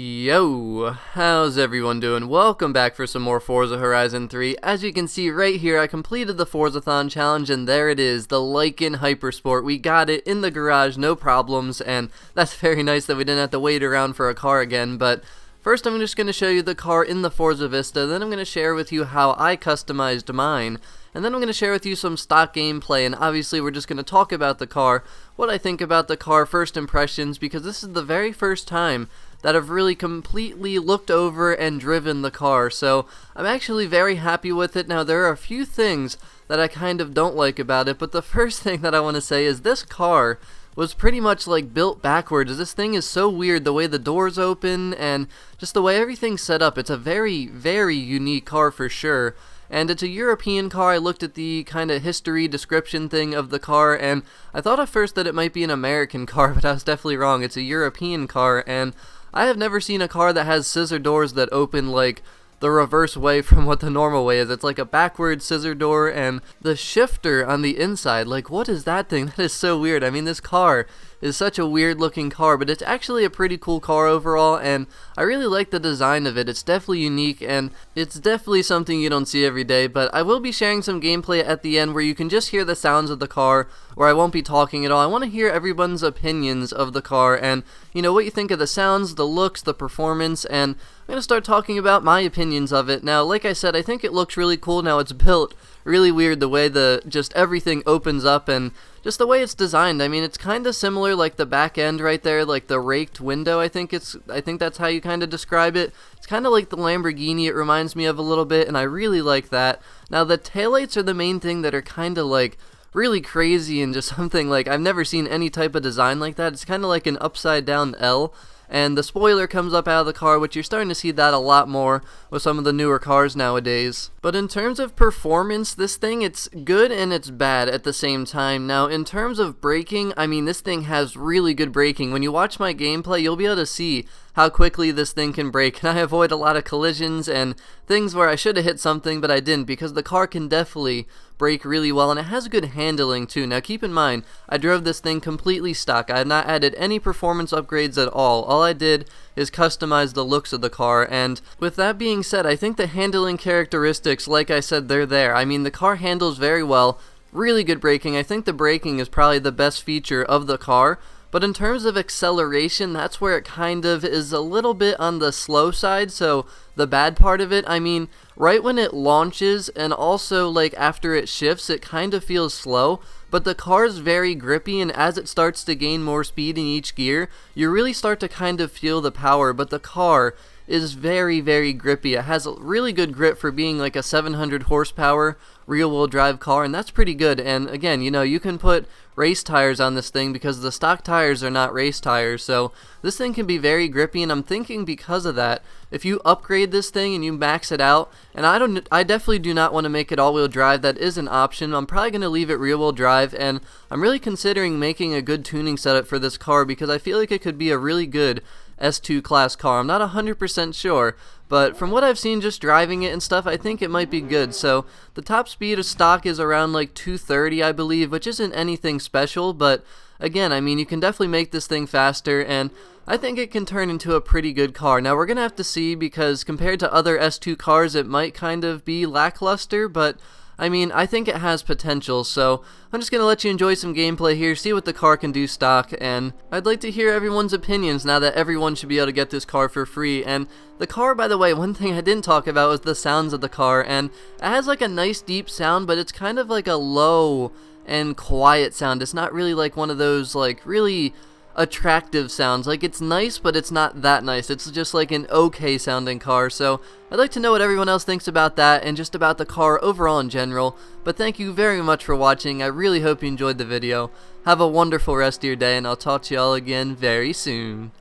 Yo, how's everyone doing? Welcome back for some more Forza Horizon 3. As you can see right here, I completed the Forzathon challenge, and there it is, the Lykan Hypersport. We got it in the garage, no problems, and that's very nice that we didn't have to wait around for a car again. But first, I'm just going to show you the car in the Forzavista, then I'm going to share with you how I customized mine, and then I'm going to share with you some stock gameplay, and obviously we're just going to talk about the car, what I think about the car, first impressions, because this is the very first time that I've really completely looked over and driven the car, so I'm actually very happy with it. Now, there are a few things that I kind of don't like about it, but the first thing that I want to say is this car was pretty much like built backwards. This thing is so weird, the way the doors open and just the way everything's set up. It's a very, very unique car for sure. And it's a European car. I looked at the kind of history description thing of the car, and I thought at first that it might be an American car, but I was definitely wrong. It's a European car, and I have never seen a car that has scissor doors that open like the reverse way from what the normal way is. It's like a backwards scissor door, and the shifter on the inside, like, what is that thing? That is so weird. I mean, this car is such a weird looking car, but it's actually a pretty cool car overall, and I really like the design of it. It's definitely unique, and it's definitely something you don't see every day. But I will be sharing some gameplay at the end where you can just hear the sounds of the car, where I won't be talking at all. I want to hear everyone's opinions of the car, and you know, what you think of the sounds, the looks, the performance, and I'm going to start talking about my opinions of it. Now, like I said, I think it looks really cool. Now, it's built really weird, the way just everything opens up and just the way it's designed. I mean, it's kind of similar, like the back end right there, like the raked window. I think that's how you kind of describe it. It's kind of like the Lamborghini. It reminds me of a little bit, and I really like that. Now, the taillights are the main thing that are kind of like really crazy and just something like I've never seen any type of design like that. It's kind of like an upside down L. And the spoiler comes up out of the car, which you're starting to see that a lot more with some of the newer cars nowadays. But in terms of performance, this thing, it's good and it's bad at the same time. Now, in terms of braking, I mean, this thing has really good braking. When you watch my gameplay, you'll be able to see how quickly this thing can brake, and I avoid a lot of collisions and things where I should have hit something but I didn't, because the car can definitely brake really well, and it has good handling too. Now, keep in mind, I drove this thing completely stock. I have not added any performance upgrades at all. All I did is customize the looks of the car, and with that being said, I think the handling characteristics, like I said, they're there. I mean, the car handles very well, really good braking. I think the braking is probably the best feature of the car. But in terms of acceleration, that's where it kind of is a little bit on the slow side, so the bad part of it, I mean, right when it launches and also like after it shifts, it kind of feels slow, but the car's very grippy, and as it starts to gain more speed in each gear, you really start to kind of feel the power. But the car is very, very grippy. It has a really good grip for being like a 700 horsepower rear-wheel drive car, and that's pretty good. And again, you know, you can put race tires on this thing because the stock tires are not race tires, so this thing can be very grippy. And I'm thinking because of that, if you upgrade this thing and you max it out, and I definitely do not want to make it all-wheel drive. That is an option. I'm probably going to leave it rear-wheel drive, and I'm really considering making a good tuning setup for this car because I feel like it could be a really good S2 class car. I'm not 100% sure, but from what I've seen just driving it and stuff, I think it might be good. So the top speed of stock is around like 230, I believe, which isn't anything special, but again, I mean, you can definitely make this thing faster, and I think it can turn into a pretty good car. Now, we're going to have to see, because compared to other S2 cars, it might kind of be lackluster, but I mean, I think it has potential, so I'm just going to let you enjoy some gameplay here, see what the car can do stock, and I'd like to hear everyone's opinions now that everyone should be able to get this car for free. And the car, by the way, one thing I didn't talk about was the sounds of the car, and it has like a nice deep sound, but it's kind of like a low and quiet sound. It's not really like one of those like really attractive sounds. Like, it's nice, but it's not that nice. It's just like an okay sounding car. So I'd like to know what everyone else thinks about that and just about the car overall in general. But thank you very much for watching. I really hope you enjoyed the video. Have a wonderful rest of your day, and I'll talk to y'all again very soon.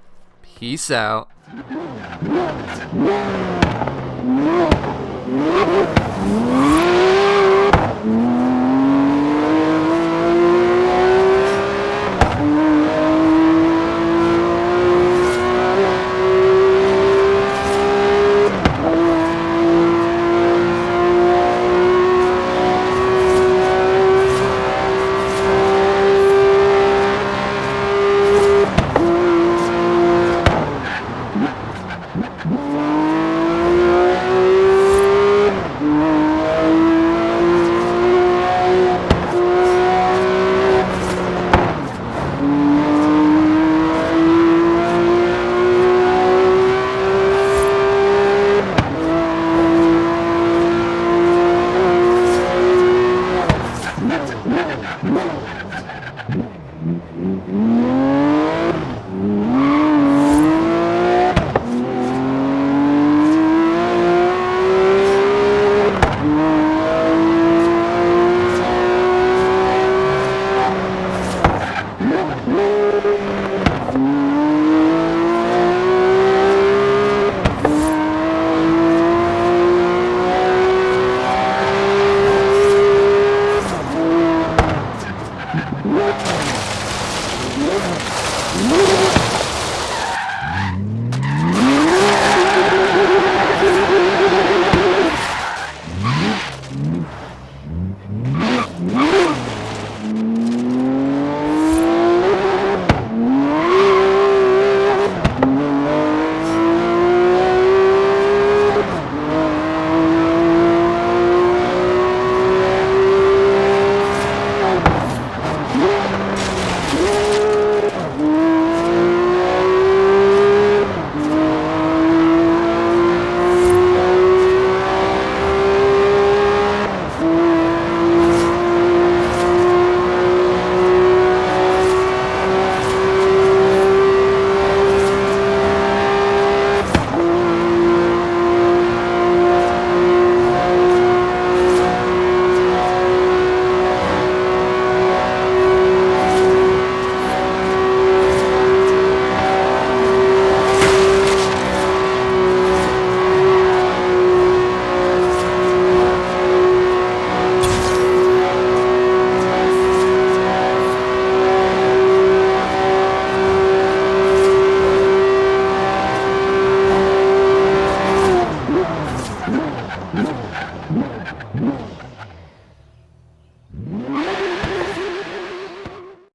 Peace out.